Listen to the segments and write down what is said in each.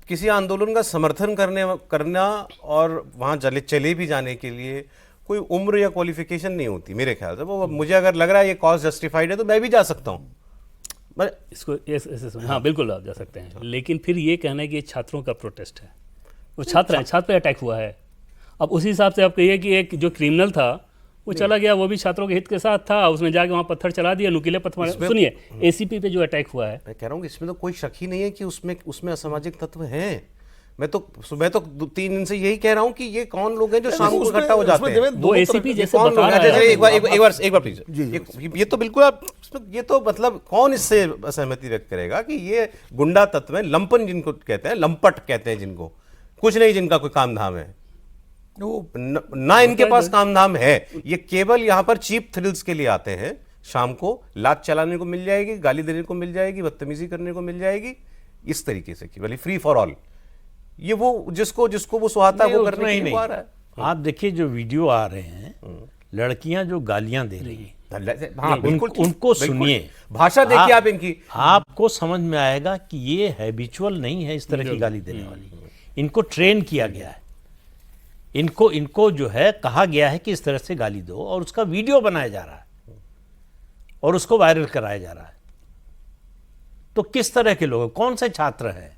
किसी आंदोलन का समर्थन करना और वहाँ चले भी जाने के लिए कोई उम्र या क्वालिफिकेशन नहीं होती मेरे ख्याल से। वो मुझे अगर लग रहा है ये कॉज जस्टिफाइड है तो मैं भी जा सकता हूँ। इसको ऐसे सुन, हाँ बिल्कुल आप जा सकते हैं, लेकिन फिर ये कहना है कि ये छात्रों का प्रोटेस्ट है, वो छात्र हैं, छात्र पे अटैक हुआ है। अब उसी हिसाब से आप कहिए कि एक जो क्रिमिनल था वो चला गया, वो भी छात्रों के हित के साथ था, उसने जाके वहाँ पत्थर चला दिया, नुकीले पत्थर मारे। सुनिए, एसीपी पे जो अटैक हुआ है, मैं कह रहा हूँ कि इसमें तो कोई शक ही नहीं है कि उसमें असामाजिक तत्व हैं। मैं तो 3 दिन से यही कह रहा हूँ कि ये कौन लोग हैं जो शाम को इकट्ठा हो जाते हैं। वो एसीपी जैसे बता रहा है। एक बार प्लीज, ये तो बिल्कुल आप, ये तो मतलब कौन इससे असहमति व्यक्त करेगा कि ये गुंडा तत्व है, लंपन जिनको कहते हैं, लंपट कहते हैं जिनको, कुछ नहीं जिनका कोई काम धाम है, ना इनके पास काम धाम है, ये केवल यहाँ पर चीप थ्रिल्स के लिए आते हैं। शाम को लात चलाने को मिल जाएगी, गाली देने को मिल जाएगी, बदतमीजी करने को मिल जाएगी, इस तरीके से केवल फ्री फॉर ऑल। ये वो जिसको वो सुहाता है वो करने ही नहीं आ रहा है। आप देखिए जो वीडियो आ रहे हैं, लड़कियां जो गालियां दे रही हैं, हाँ, बिल्कुल, उनको सुनिए, भाषा देखिए आप इनकी, आपको समझ में आएगा कि ये हैबिचुअल नहीं है इस तरह की गाली देने वाली। इनको ट्रेन किया गया है, इनको जो है कहा गया है कि इस तरह से गाली दो, और उसका वीडियो बनाया जा रहा है और उसको वायरल कराया जा रहा है। तो किस तरह के लोग, कौन से छात्र हैं?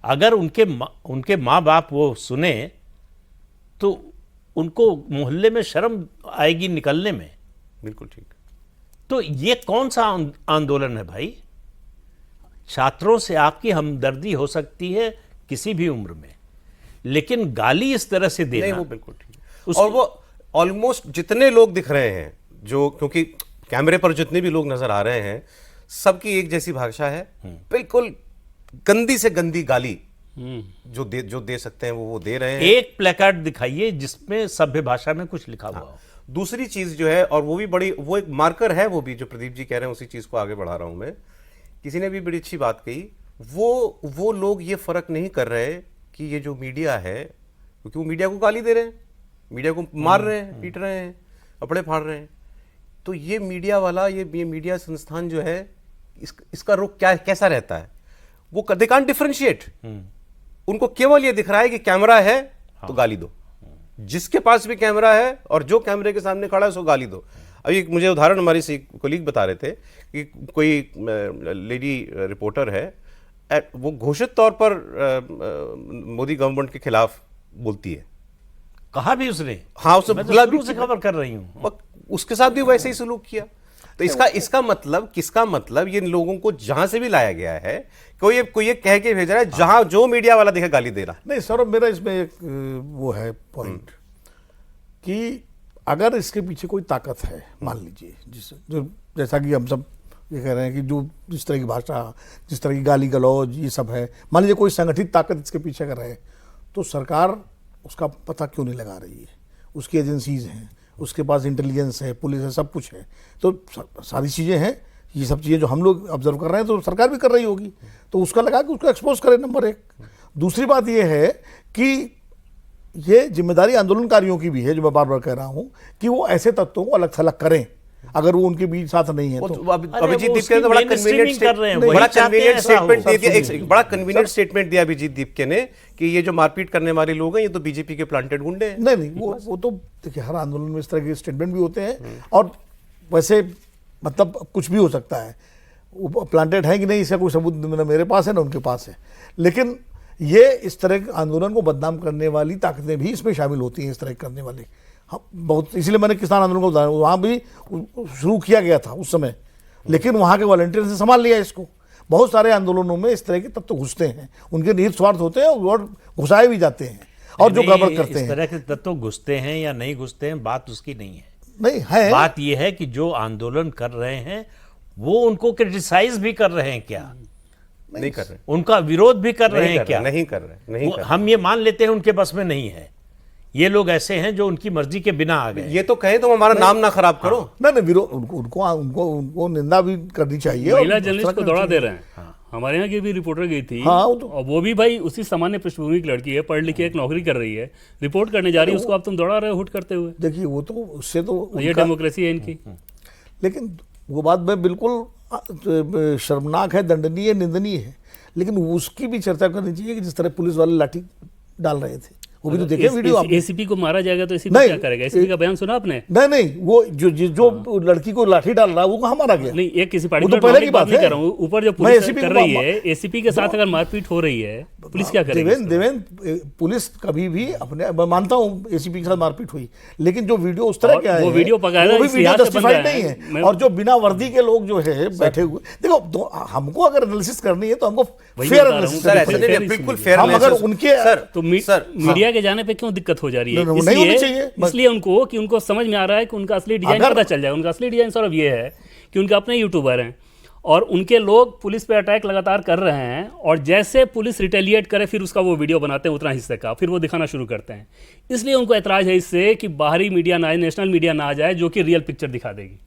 अगर उनके माँ बाप वो सुने तो उनको मोहल्ले में शर्म आएगी निकलने में। बिल्कुल ठीक। तो ये कौन सा आंदोलन है भाई? छात्रों से आपकी हमदर्दी हो सकती है किसी भी उम्र में, लेकिन गाली इस तरह से देना, नहीं, वो बिल्कुल ठीक। और वो ऑलमोस्ट जितने लोग दिख रहे हैं, जो क्योंकि कैमरे पर जितने भी लोग नजर आ रहे हैं, सबकी एक जैसी भाषा है, बिल्कुल गंदी से गंदी गाली जो दे सकते हैं वो दे रहे हैं। एक प्लेकार्ड दिखाइए जिसमें सभ्य भाषा में कुछ लिखा हुआ हो। दूसरी चीज जो है, और वो भी बड़ी, वो एक मार्कर है, वो भी जो प्रदीप जी कह रहे हैं उसी चीज को आगे बढ़ा रहा हूं मैं। किसी ने भी बड़ी अच्छी बात कही, वो लोग ये फर्क नहीं कर रहे कि ये जो मीडिया है, क्योंकि वो मीडिया को गाली दे रहे हैं, मीडिया को मार रहे हैं, पीट रहे हैं, कपड़े फाड़ रहे हैं, तो ये मीडिया वाला, ये मीडिया संस्थान जो है, इसका रुख कैसा रहता है? वो दे कांट डिफरेंशिएट। उनको केवल ये दिख रहा है कि कैमरा है तो गाली दो, जिसके पास भी कैमरा है और जो कैमरे के सामने खड़ा है उसको गाली दो। अभी मुझे उदाहरण हमारी सी कोलीग बता रहे थे कि कोई लेडी रिपोर्टर है, वो घोषित तौर पर मोदी गवर्नमेंट के खिलाफ बोलती है। कहा भी उसने, हाँ, उसने शुरू से खबर कर रही हूँ, उसके साथ भी वैसे ही सलूक किया। तो इसका मतलब, किसका मतलब, ये लोगों को जहां से भी लाया गया है, कोई ये कह के भेज रहा है जहां जो मीडिया वाला दिखे गाली दे रहा। नहीं सर, मेरा इसमें एक वो है पॉइंट कि अगर इसके पीछे कोई ताकत है, मान लीजिए जैसा कि हम सब ये कह रहे हैं कि जो जिस तरह की भाषा, जिस तरह की गाली गलौज ये सब है, मान लीजिए कोई संगठित ताकत इसके पीछे कर रहे हैं, तो सरकार उसका पता क्यों नहीं लगा रही है? उसकी एजेंसीज हैं, उसके पास इंटेलिजेंस है, पुलिस है, सब कुछ है, तो सारी चीज़ें हैं। ये सब चीज़ें जो हम लोग ऑब्जर्व कर रहे हैं तो सरकार भी कर रही होगी, तो उसका लगा कि उसको एक्सपोज करें, नंबर 1। दूसरी बात ये है कि ये जिम्मेदारी आंदोलनकारियों की भी है, जो मैं बार बार कह रहा हूँ, कि वो ऐसे तत्वों को अलग थलग करें अगर वो उनके बीच साथ नहीं है तो। अभिजीत दीपके ने बड़ा कन्वीनियंट स्टेटमेंट दिया अभिजीत दीपके ने कि ये जो मारपीट करने वाले लोग हैं ये तो बीजेपी के प्लांटेड गुंडे हैं। नहीं, वो तो देखिए हर आंदोलन में इस तरह के स्टेटमेंट भी होते हैं, और वैसे मतलब कुछ भी हो सकता है, वो प्लांटेड है कि नहीं इसका कोई सबूत ना मेरे पास है ना उनके पास है, लेकिन ये इस तरह के आंदोलन को बदनाम करने वाली ताकतें भी इसमें शामिल होती हैं, इस तरह करने वाली। हाँ, बहुत, इसलिए मैंने किसान आंदोलन को उदाहरण, वहाँ भी शुरू किया गया था उस समय, लेकिन वहाँ के वॉलंटियर से संभाल लिया इसको। बहुत सारे आंदोलनों में इस तरह के तत्व घुसते हैं, उनके निहित स्वार्थ होते हैं और घुसाए भी जाते हैं, और जो गड़बड़ करते हैं। इस तरह के तत्व घुसते हैं या नहीं घुसते हैं, बात उसकी नहीं है। नहीं है, बात यह है कि जो आंदोलन कर रहे हैं वो उनको क्रिटिसाइज भी कर रहे हैं क्या? नहीं कर रहे, उनका विरोध भी कर रहे हैं क्या? नहीं कर रहे। हम ये मान लेते हैं उनके बस में नहीं है, ये लोग ऐसे हैं जो उनकी मर्जी के बिना आ गए। ये तो कहे तो हमारा नाम ना खराब करो। नहीं, विरोध उनको निंदा भी करनी चाहिए। महिला जर्नलिस्ट को दौड़ा दे रहे हैं। हमारे यहाँ की भी रिपोर्टर गई थी, और वो भी भाई उसी सामान्य पृष्ठभूमि की लड़की है, पढ़ लिखी एक नौकरी कर रही है, रिपोर्ट करने जा रही है, उसको आप तुम दौड़ा रहे हो हुट करते हुए। देखिए वो तो उससे तो ये डेमोक्रेसी है इनकी। लेकिन वो बात मैं बिल्कुल शर्मनाक है, दंडनीय, निंदनीय है, लेकिन उसकी भी चर्चा करनी चाहिए कि जिस तरह पुलिस वाले लाठी डाल रहे थे, वो भी तो देखे वीडियो आपने। एसीपी को मारा जाएगा तो एसीपी नहीं, क्या करेगा? एसीपी का बयान सुना आपने? नहीं, वो जो लड़की को लाठी डाल रहा है वो कहाँ मारा गया? नहीं, एक किसी वो तो पार्टिकुलर पहले मामले की की बात बात नहीं है। कर रहा हूँ। ऊपर जो मैं पुलिस ACP कर को रही है, एसीपी के साथ अगर मारपीट हो रही है, पुलिस क्या करेगी? देवेंद्र, पुलिस कभी भी अपने, मैं मानता हूँ एसीपी के साथ मारपीट हुई, लेकिन जो वीडियो उस तरह और के आए वो हैं, वीडियो पका है ना, वो भी इस वीडियो लिहाज से बन जस्टिफाइड रहा नहीं है। है। और जो बिना वर्दी के लोग जो है बैठे हुए, देखो हमको अगर एनालिसिस करनी है तो हमको वही फेयर बता रहा हूँ। एनालिसिस सर ऐसे बिल्कुल नहीं, fair बिल्कुल इसलिए। फेयर हम अगर analysis- उनके सर तो सर मीडिया के जाने पे क्यों दिक्कत हो जा रही है? नहीं, नहीं होनी चाहिए। इसलिए उनको कि उनको समझ में आ रहा है कि उनका असली डिजाइन अगर- पता चल जाए। उनका असली डिजाइन सौरभ ये है कि उनके अपने यूट्यूबर हैं और उनके लोग पुलिस पे अटैक लगातार कर रहे हैं, और जैसे पुलिस रिटेलिएट करे फिर उसका वो वीडियो बनाते हैं उतना हिस्से का, फिर वो दिखाना शुरू करते हैं। इसलिए उनको ऐतराज है इससे कि बाहरी मीडिया ना आए, नेशनल मीडिया ना आ जाए जो कि रियल पिक्चर दिखा देगी।